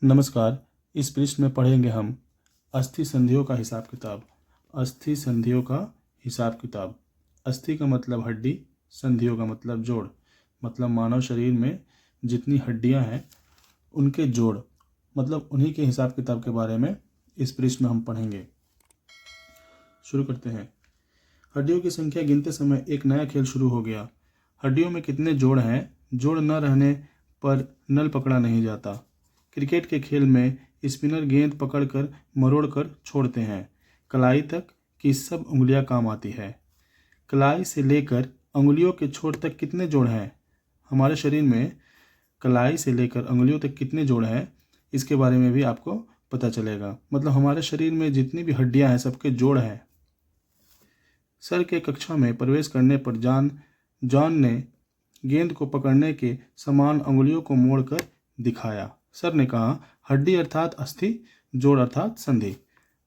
नमस्कार। इस पृष्ठ में पढ़ेंगे हम अस्थि संधियों का हिसाब किताब। अस्थि संधियों का हिसाब किताब। अस्थि का मतलब हड्डी, संधियों का मतलब जोड़, मतलब मानव शरीर में जितनी हड्डियां हैं उनके जोड़, मतलब उन्हीं के हिसाब किताब के बारे में इस पृष्ठ में हम पढ़ेंगे। शुरू करते हैं। हड्डियों की संख्या गिनते समय एक नया खेल शुरू हो गया। हड्डियों में कितने जोड़ हैं? जोड़ न रहने पर नल पकड़ा नहीं जाता। क्रिकेट के खेल में स्पिनर गेंद पकड़कर मरोड़कर छोड़ते हैं। कलाई तक की सब उंगलियां काम आती है। कलाई से लेकर उंगलियों के छोर तक कितने जोड़ हैं? हमारे शरीर में कलाई से लेकर उंगलियों तक कितने जोड़ हैं, इसके बारे में भी आपको पता चलेगा। मतलब हमारे शरीर में जितनी भी हड्डियां हैं सबके जोड़ हैं। सर के कक्षा में प्रवेश करने पर जॉन ने गेंद को पकड़ने के समान उंगलियों को मोड़कर दिखाया। सर ने कहा, हड्डी अर्थात अस्थि, जोड़ अर्थात संधि।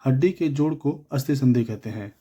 हड्डी के जोड़ को अस्थि संधि कहते हैं।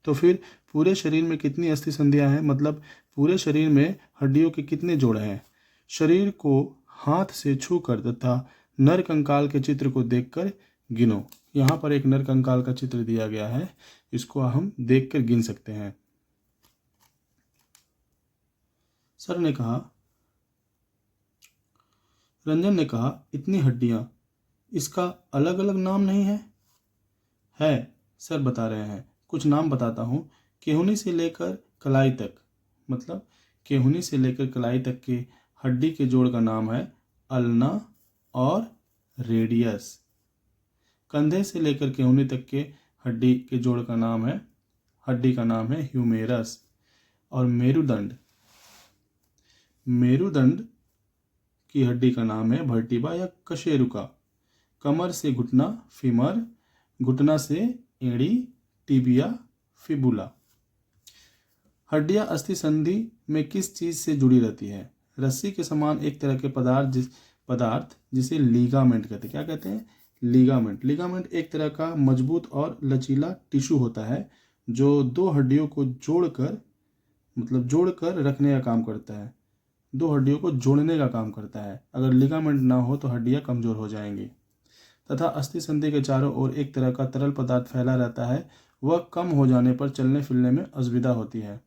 तो फिर पूरे शरीर में कितनी अस्थि संधियां हैं? मतलब पूरे शरीर में हड्डियों के कितने जोड़ हैं? शरीर को हाथ से छूकर तथा नर कंकाल के चित्र को देखकर गिनो। यहाँ पर एक नर कंकाल का चित्र दिया गया है, इसको हम देखकर गिन सकते हैं। सर ने कहा, रंजन ने कहा, इतनी हड्डियां, इसका अलग अलग नाम नहीं है? है, सर बता रहे हैं। कुछ नाम बताता हूँ। केहूनी से लेकर कलाई तक, मतलब केहूनी से लेकर कलाई तक की हड्डी के जोड़ का नाम है अल्ना और रेडियस। कंधे से लेकर केहूनी तक के हड्डी के जोड़ का नाम है, हड्डी का नाम है ह्यूमेरस। और मेरुदंड की हड्डी का नाम है वर्टिब्रा या कशेरुका। कमर से घुटना फीमर, घुटना से एड़ी टिबिया फिबुला। हड्डियां अस्थि संधि में किस चीज से जुड़ी रहती है? रस्सी के समान एक तरह के पदार्थ जिसे लीगामेंट कहते हैं। क्या कहते हैं? लीगामेंट। लीगामेंट एक तरह का मजबूत और लचीला टिश्यू होता है जो दो हड्डियों को जोड़कर रखने का काम करता है। दो हड्डियों को जोड़ने का काम करता है। अगर लिगामेंट ना हो तो हड्डियां कमजोर हो जाएंगी। तथा अस्थि संधि के चारों ओर एक तरह का तरल पदार्थ फैला रहता है। वह कम हो जाने पर चलने फिरने में असुविधा होती है।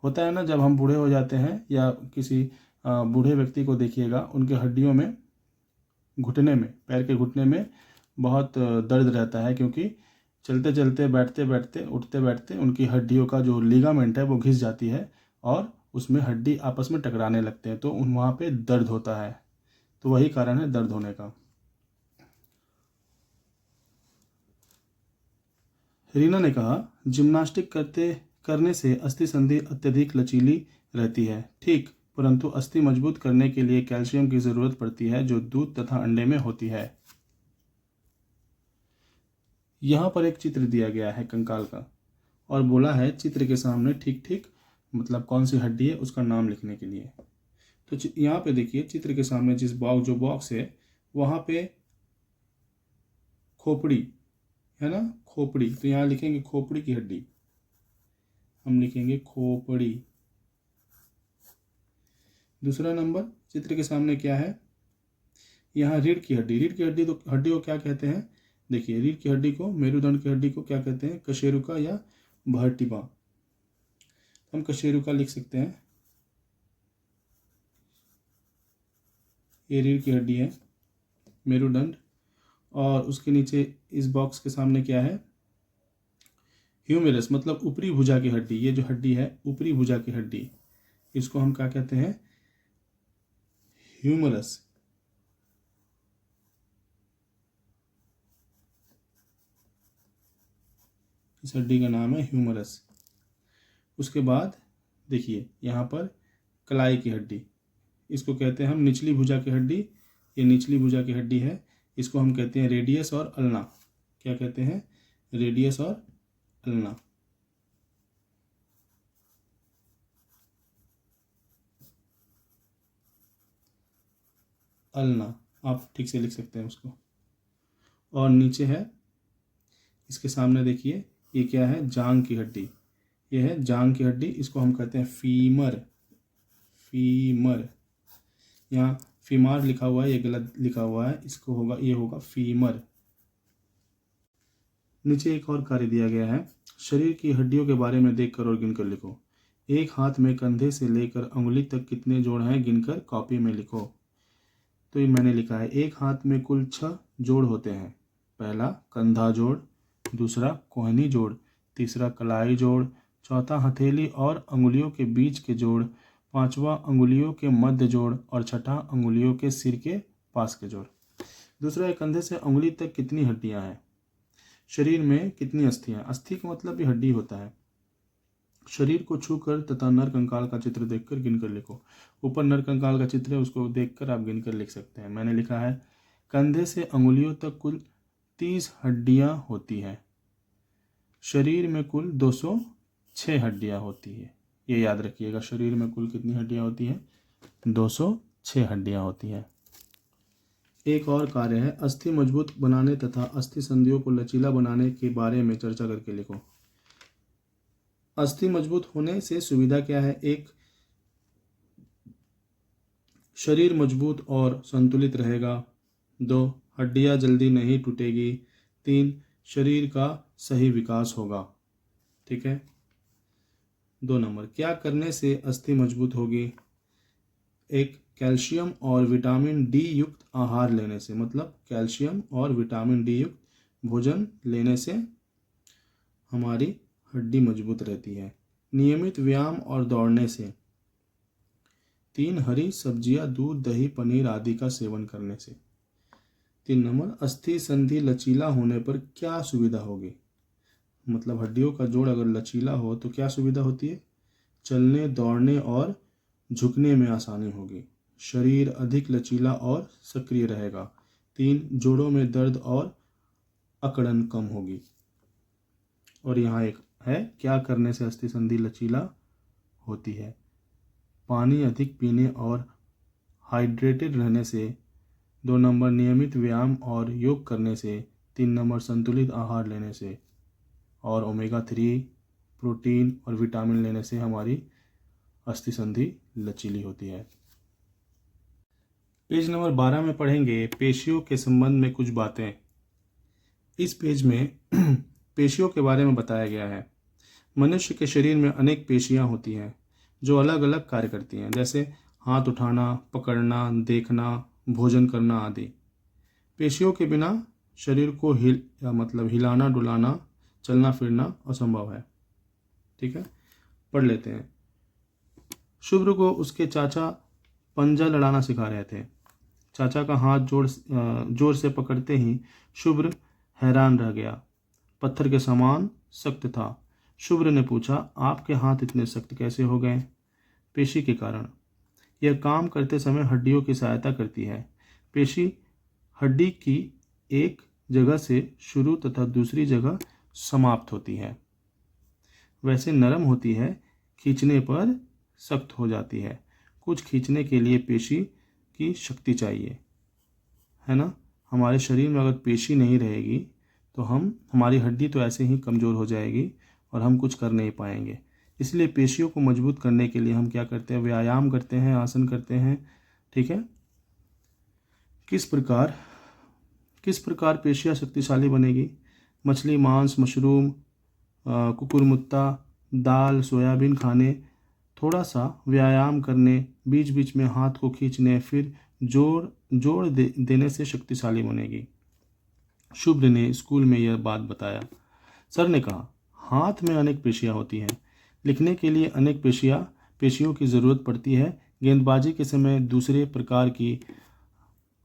होता है ना, जब हम बूढ़े हो जाते हैं या किसी बूढ़े व्यक्ति को देखिएगा, उनके हड्डियों में घुटने में, पैर के घुटने में बहुत दर्द रहता है, क्योंकि चलते चलते बैठते बैठते उठते बैठते उनकी हड्डियों का जो लिगामेंट है वो घिस जाती है और उसमें हड्डी आपस में टकराने लगते हैं, तो वहाँ पे दर्द होता है। तो वही कारण है दर्द होने का। रीना ने कहा, जिम्नास्टिक करने से अस्थि संधि अत्यधिक लचीली रहती है। ठीक, परंतु अस्थि मजबूत करने के लिए कैल्शियम की जरूरत पड़ती है जो दूध तथा अंडे में होती है। यहाँ पर एक चित्र दिया गया है कंकाल का और बोला है चित्र के सामने ठीक ठीक मतलब कौन सी हड्डी है उसका नाम लिखने के लिए। तो यहाँ पे देखिए, चित्र के सामने जो बॉक्स है वहाँ पे खोपड़ी है ना, खोपड़ी। तो यहाँ लिखेंगे खोपड़ी की हड्डी, हम लिखेंगे खोपड़ी। दूसरा नंबर चित्र के सामने क्या है? यहाँ रीढ़ की हड्डी। रीढ़ की हड्डी तो हड्डी को क्या कहते हैं? देखिए, रीढ़ की हड्डी को, मेरुदंड की हड्डी को क्या कहते हैं? कशेरुका या वर्टिब्रा। हम कशेरुका लिख सकते हैं। ये रीढ़ की हड्डी है, मेरुदंड। और उसके नीचे इस बॉक्स के सामने क्या है? ह्यूमेरस, मतलब ऊपरी भुजा की हड्डी। ये जो हड्डी है ऊपरी भुजा की हड्डी, इसको हम क्या कहते हैं? ह्यूमरस। इस हड्डी का नाम है ह्यूमरस। उसके बाद देखिए यहाँ पर कलाई की हड्डी, इसको कहते हैं हम निचली भुजा की हड्डी। ये निचली भुजा की हड्डी है, इसको हम कहते हैं रेडियस और अल्ना। क्या कहते हैं? रेडियस और अल्ना। अल्ना आप ठीक से लिख सकते हैं उसको। और नीचे है, इसके सामने देखिए, ये क्या है? जांग की हड्डी। ये है जांग की हड्डी, इसको हम कहते हैं फीमर। फीमर। यहाँ फीमार लिखा हुआ है, ये गलत लिखा हुआ है, इसको होगा, ये होगा फीमर। नीचे एक और कार्य दिया गया है, शरीर की हड्डियों के बारे में देखकर और गिनकर लिखो। एक हाथ में कंधे से लेकर अंगुली तक कितने जोड़ हैं, गिनकर कॉपी में लिखो। तो ये मैंने लिखा है, एक हाथ में कुल 6 जोड़ होते हैं। पहला कंधा जोड़, दूसरा कोहनी जोड़, तीसरा कलाई जोड़, चौथा हथेली और अंगुलियों के बीच के जोड़, पांचवा अंगुलियों के मध्य जोड़ और छठा अंगुलियों के सिर के पास के जोड़। दूसरा है, कंधे से अंगुली तक कितनी हड्डियां हैं, शरीर में कितनी अस्थियां। अस्थि का मतलब भी हड्डी होता है। शरीर को छूकर तथा नर कंकाल का चित्र देखकर गिनकर लिखो। ऊपर नर कंकाल का चित्र है, उसको देखकर आप गिनकर लिख सकते हैं। मैंने लिखा है, कंधे से अंगुलियों तक कुल 30 हड्डियां होती हैं। शरीर में कुल 206 हड्डियां होती है। ये याद रखिएगा, शरीर में कुल कितनी हड्डियां होती हैं, 206 हड्डियां होती हैं। एक और कार्य है, अस्थि मजबूत बनाने तथा अस्थि संधियों को लचीला बनाने के बारे में चर्चा करके लिखो। अस्थि मजबूत होने से सुविधा क्या है? एक, शरीर मजबूत और संतुलित रहेगा। 2, हड्डियां जल्दी नहीं टूटेगी। 3, शरीर का सही विकास होगा। ठीक है। 2 नंबर, क्या करने से अस्थि मजबूत होगी? एक, कैल्शियम और विटामिन डी युक्त आहार लेने से, मतलब कैल्शियम और विटामिन डी युक्त भोजन लेने से हमारी हड्डी मजबूत रहती है। नियमित व्यायाम और दौड़ने से। 3, हरी सब्जियां, दूध, दही, पनीर आदि का सेवन करने से। 3 नंबर, अस्थि संधि लचीला होने पर क्या सुविधा होगी? मतलब हड्डियों का जोड़ अगर लचीला हो तो क्या सुविधा होती है? चलने, दौड़ने और झुकने में आसानी होगी। शरीर अधिक लचीला और सक्रिय रहेगा। 3, जोड़ों में दर्द और अकड़न कम होगी। और यहाँ एक है, क्या करने से अस्थि संधि लचीला होती है? पानी अधिक पीने और हाइड्रेटेड रहने से। 2 नंबर, नियमित व्यायाम और योग करने से। 3 नंबर, संतुलित आहार लेने से। और ओमेगा 3 प्रोटीन और विटामिन लेने से हमारी अस्थि संधि लचीली होती है। पेज नंबर 12 में पढ़ेंगे पेशियों के संबंध में कुछ बातें। इस पेज में पेशियों के बारे में बताया गया है। मनुष्य के शरीर में अनेक पेशियां होती हैं जो अलग अलग कार्य करती हैं, जैसे हाथ उठाना, पकड़ना, देखना, भोजन करना आदि। पेशियों के बिना शरीर को हिलाना डुलाना, चलना फिरना असंभव है। ठीक है, पढ़ लेते हैं। शुभ्र को उसके चाचा पंजा लड़ाना सिखा रहे थे। चाचा का हाथ जोर से पकड़ते ही शुभ्र हैरान रह गया। पत्थर के समान सख्त था। शुभ्र ने पूछा, आपके हाथ इतने सख्त कैसे हो गए? पेशी के कारण। यह काम करते समय हड्डियों की सहायता करती है। पेशी हड्डी की एक जगह से शुरू तथा दूसरी जगह समाप्त होती है। वैसे नरम होती है, खींचने पर सख्त हो जाती है। कुछ खींचने के लिए पेशी की शक्ति चाहिए, है ना। हमारे शरीर में अगर पेशी नहीं रहेगी तो हमारी हड्डी तो ऐसे ही कमज़ोर हो जाएगी और हम कुछ कर नहीं पाएंगे। इसलिए पेशियों को मजबूत करने के लिए हम क्या करते हैं? व्यायाम करते हैं, आसन करते हैं। ठीक है। किस प्रकार पेशियां शक्तिशाली बनेगी? मछली, मांस, मशरूम, कुकुरमुत्ता, दाल, सोयाबीन खाने, थोड़ा सा व्यायाम करने, बीच बीच में हाथ को खींचने, फिर जोड़ देने से शक्तिशाली बनेगी। शुभ्र ने स्कूल में यह बात बताया। सर ने कहा, हाथ में अनेक पेशियां होती हैं। लिखने के लिए अनेक पेशियों की ज़रूरत पड़ती है। गेंदबाजी के समय दूसरे प्रकार की,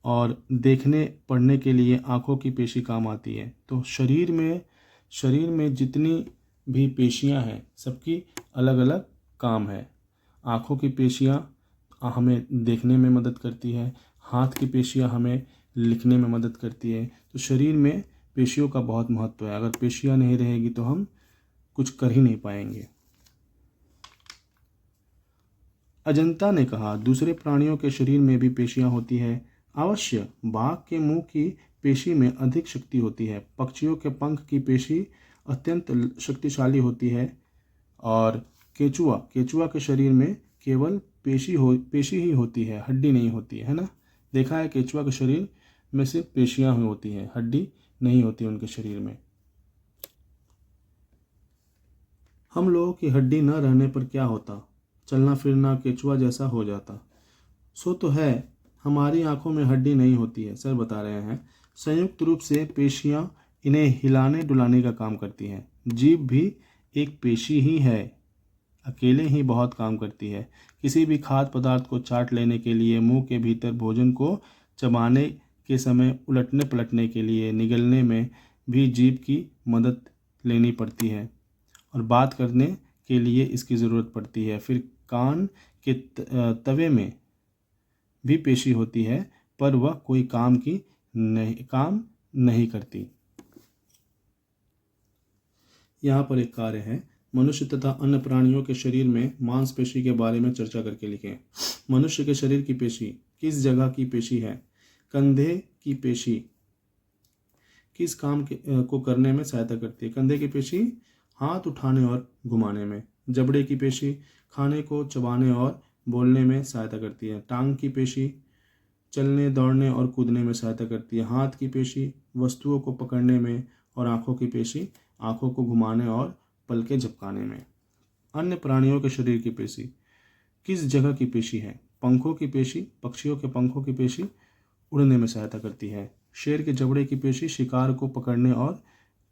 और देखने पढ़ने के लिए आँखों की पेशी काम आती है। तो शरीर में जितनी भी पेशियां हैं सबकी अलग अलग काम है। आँखों की पेशियां हमें देखने में मदद करती है, हाथ की पेशियां हमें लिखने में मदद करती है। तो शरीर में पेशियों का बहुत महत्व है। अगर पेशियां नहीं रहेगी तो हम कुछ कर ही नहीं पाएंगे। अजंता ने कहा, दूसरे प्राणियों के शरीर में भी पेशियां होती है। अवश्य, बाघ के मुंह की पेशी में अधिक शक्ति होती है। पक्षियों के पंख की पेशी अत्यंत शक्तिशाली होती है। और केचुआ के शरीर में केवल पेशी ही होती है, हड्डी नहीं होती है ना। देखा है केचुआ के शरीर में सिर्फ पेशियां हुई होती हैं, हड्डी नहीं होती उनके शरीर में। हम लोगों की हड्डी न रहने पर क्या होता? चलना फिरना केचुआ जैसा हो जाता। सो तो है, हमारी आंखों में हड्डी नहीं होती है, सर बता रहे हैं। संयुक्त रूप से पेशियां इन्हें हिलाने डुलाने का काम करती हैं। जीभ भी एक पेशी ही है, अकेले ही बहुत काम करती है। किसी भी खाद्य पदार्थ को चाट लेने के लिए, मुंह के भीतर भोजन को चबाने के समय उलटने पलटने के लिए, निगलने में भी जीभ की मदद लेनी पड़ती है और बात करने के लिए इसकी ज़रूरत पड़ती है। फिर कान के तवे में भी पेशी होती है, पर वह कोई काम नहीं करती। यहाँ पर एक कार्य है, मनुष्य तथा अन्य प्राणियों के शरीर में मांसपेशी के बारे में चर्चा करके लिखें। मनुष्य के शरीर की पेशी किस जगह की पेशी है? कंधे की पेशी किस काम को करने में सहायता करती है? कंधे की पेशी हाथ उठाने और घुमाने में। जबड़े की पेशी खाने को चबाने और बोलने में सहायता करती है। टांग की पेशी चलने दौड़ने और कूदने में सहायता करती है। हाथ की पेशी वस्तुओं को पकड़ने में और आँखों की पेशी आँखों को घुमाने और पलके झपकाने में। अन्य प्राणियों के शरीर की पेशी किस जगह की पेशी है? पंखों की पेशी पक्षियों के पंखों की पेशी उड़ने में सहायता करती है। शेर के जबड़े की पेशी शिकार को पकड़ने और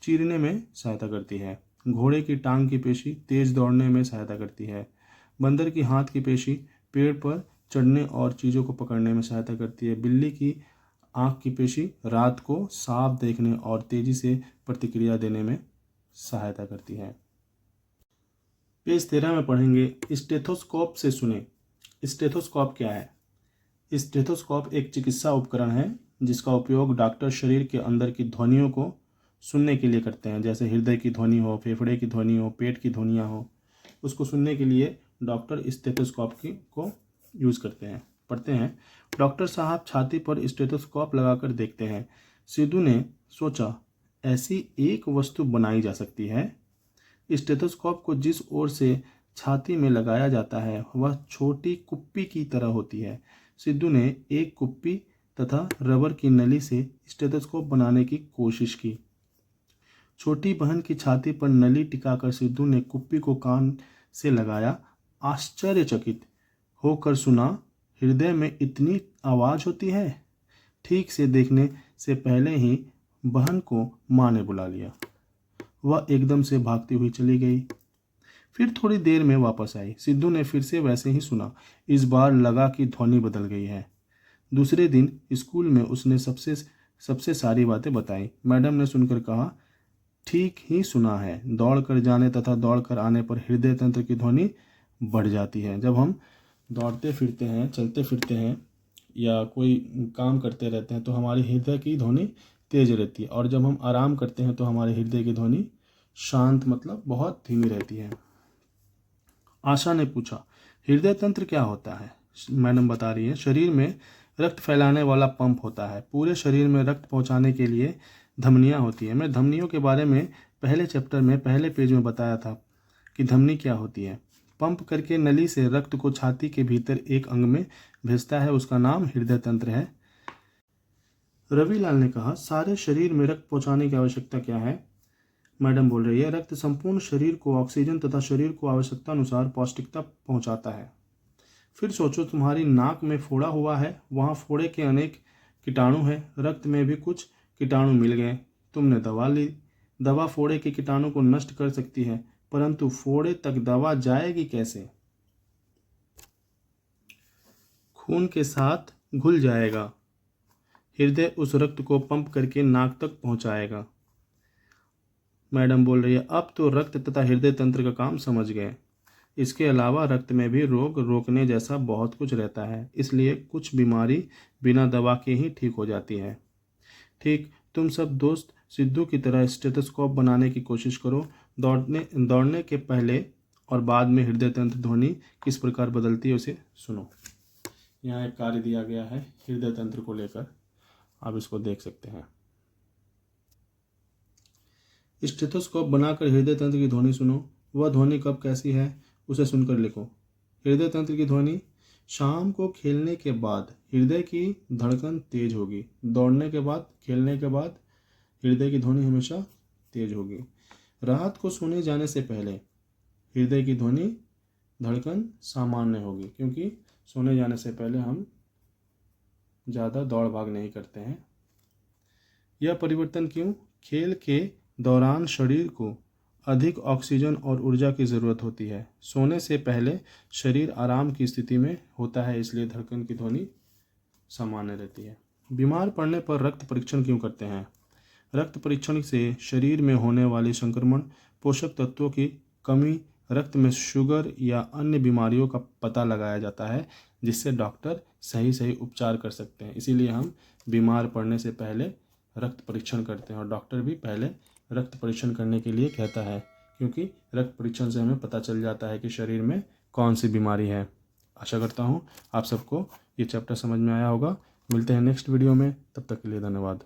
चीरने में सहायता करती है। घोड़े की टांग की पेशी तेज दौड़ने में सहायता करती है। बंदर की हाथ की पेशी पेड़ पर चढ़ने और चीज़ों को पकड़ने में सहायता करती है। बिल्ली की आँख की पेशी रात को सांप देखने और तेजी से प्रतिक्रिया देने में सहायता करती है। पेज 13 में पढ़ेंगे, स्टेथोस्कोप से सुने। स्टेथोस्कोप क्या है? स्टेथोस्कोप एक चिकित्सा उपकरण है जिसका उपयोग डॉक्टर शरीर के अंदर की ध्वनियों को सुनने के लिए करते हैं। जैसे हृदय की ध्वनि हो, फेफड़े की ध्वनि हो, पेट की ध्वनियाँ हो, उसको सुनने के लिए डॉक्टर स्टेथोस्कोप को यूज़ करते हैं। पढ़ते हैं, डॉक्टर साहब छाती पर स्टेथोस्कोप लगाकर देखते हैं। सिद्धू ने सोचा, ऐसी एक वस्तु बनाई जा सकती है। स्टेथोस्कोप को जिस ओर से छाती में लगाया जाता है वह छोटी कुप्पी की तरह होती है। सिद्धू ने एक कुप्पी तथा रबर की नली से स्टेथोस्कोप बनाने की कोशिश की। छोटी बहन की छाती पर नली टिकाकर सिद्धू ने कुप्पी को कान से लगाया। आश्चर्यचकित होकर सुना, हृदय में इतनी आवाज़ होती है। ठीक से देखने से पहले ही बहन को माँ ने बुला लिया। वह एकदम से भागती हुई चली गई। फिर थोड़ी देर में वापस आई। सिद्धू ने फिर से वैसे ही सुना। इस बार लगा कि ध्वनि बदल गई है। दूसरे दिन स्कूल में उसने सबसे सारी बातें बताई। मैडम ने सुनकर कहा, ठीक ही सुना है। दौड़ कर जाने तथा दौड़ कर आने पर हृदय तंत्र की ध्वनि बढ़ जाती है। जब हम दौड़ते फिरते हैं, चलते फिरते हैं या कोई काम करते रहते हैं तो हमारी हृदय की ध्वनि तेज रहती है, और जब हम आराम करते हैं तो हमारे हृदय की ध्वनि शांत मतलब बहुत धीमी रहती है। आशा ने पूछा, हृदय तंत्र क्या होता है? मैडम बता रही है, शरीर में रक्त फैलाने वाला पंप होता है। पूरे शरीर में रक्त पहुंचाने के लिए धमनियां होती है। मैं धमनियों के बारे में पहले चैप्टर में पहले पेज में बताया था कि धमनी क्या होती है। पंप करके नली से रक्त को छाती के भीतर एक अंग में भेजता है, उसका नाम हृदय तंत्र है। रविलाल ने कहा, सारे शरीर में रक्त पहुंचाने की आवश्यकता क्या है? मैडम बोल रही है, रक्त संपूर्ण शरीर को ऑक्सीजन तथा शरीर को आवश्यकता अनुसार पौष्टिकता पहुंचाता है। फिर सोचो, तुम्हारी नाक में फोड़ा हुआ है, वहाँ फोड़े के अनेक कीटाणु हैं। रक्त में भी कुछ कीटाणु मिल गए, तुमने दवा ली। दवा फोड़े के कीटाणु को नष्ट कर सकती है, परंतु फोड़े तक दवा जाएगी कैसे? खून के साथ घुल जाएगा। हृदय उस रक्त को पंप करके नाक तक पहुंचाएगा। मैडम बोल रही है, अब तो रक्त तथा हृदय तंत्र का काम समझ गए। इसके अलावा रक्त में भी रोग रोकने जैसा बहुत कुछ रहता है, इसलिए कुछ बीमारी बिना दवा के ही ठीक हो जाती है। ठीक, तुम सब दोस्त सिद्धू की तरह स्टेथोस्कोप बनाने की कोशिश करो। दौड़ने के पहले और बाद में हृदय तंत्र ध्वनि किस प्रकार बदलती है उसे सुनो। यहाँ एक कार्य दिया गया है हृदय तंत्र को लेकर, आप इसको देख सकते हैं। स्टेथोस्कोप बनाकर हृदय तंत्र की ध्वनि सुनो। वह ध्वनि कब कैसी है उसे सुनकर लिखो। हृदय तंत्र की ध्वनि शाम को खेलने के बाद हृदय की धड़कन तेज होगी। दौड़ने के बाद, खेलने के बाद हृदय की ध्वनि हमेशा तेज होगी। रात को सोने जाने से पहले हृदय की ध्वनि धड़कन सामान्य होगी, क्योंकि सोने जाने से पहले हम ज़्यादा दौड़ भाग नहीं करते हैं। यह परिवर्तन क्यों? खेल के दौरान शरीर को अधिक ऑक्सीजन और ऊर्जा की ज़रूरत होती है। सोने से पहले शरीर आराम की स्थिति में होता है, इसलिए धड़कन की ध्वनि सामान्य रहती है। बीमार पड़ने पर रक्त परीक्षण क्यों करते हैं? रक्त परीक्षण से शरीर में होने वाली संक्रमण, पोषक तत्वों की कमी, रक्त में शुगर या अन्य बीमारियों का पता लगाया जाता है, जिससे डॉक्टर सही उपचार कर सकते हैं। इसीलिए हम बीमार पड़ने से पहले रक्त परीक्षण करते हैं, और डॉक्टर भी पहले रक्त परीक्षण करने के लिए कहता है, क्योंकि रक्त परीक्षण से हमें पता चल जाता है कि शरीर में कौन सी बीमारी है। आशा करता हूँ आप सबको ये चैप्टर समझ में आया होगा। मिलते हैं नेक्स्ट वीडियो में, तब तक के लिए धन्यवाद।